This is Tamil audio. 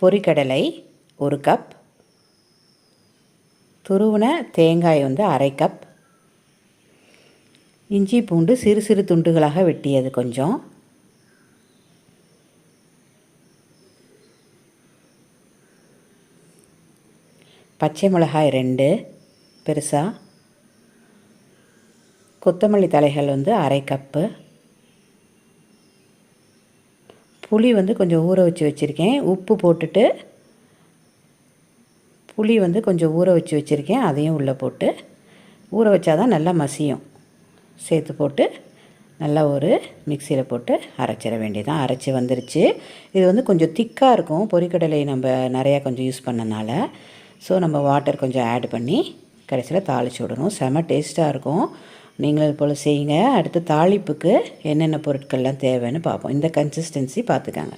பொரிக்கடலை 1 கப், துருவின தேங்காய் வந்து 1/2 கப், இஞ்சி பூண்டு சிறு சிறு துண்டுகளாக வெட்டியது கொஞ்சம், பச்சை மிளகாய் 2 பெருசாக, கொத்தமல்லி தலைகள் வந்து 1/2 கப்பு, புளி வந்து கொஞ்சம் ஊற வச்சு வச்சுருக்கேன். உப்பு போட்டுட்டு புளி வந்து கொஞ்சம் ஊற வச்சு வச்சுருக்கேன். அதையும் உள்ளே போட்டு ஊற வச்சா தான் நல்லா மசியும். சேர்த்து போட்டு நல்லா ஒரு மிக்சியில் போட்டு அரைச்சிட வேண்டியதான். அரைச்சி வந்துருச்சு. இது வந்து கொஞ்சம் திக்காக இருக்கும், பொரிக்கடலை நம்ம நிறையா கொஞ்சம் யூஸ் பண்ணனால. ஸோ நம்ம வாட்டர் கொஞ்சம் ஆட் பண்ணி கடைசியில் தாளித்து விடணும். செம டேஸ்ட்டாக இருக்கும். நீங்களும் இது போல் செய்யுங்க. அடுத்து தாளிப்புக்கு என்னென்ன பொருட்கள்லாம் தேவைன்னு பார்ப்போம். இந்த கன்சிஸ்டன்சி பார்த்துக்கங்க.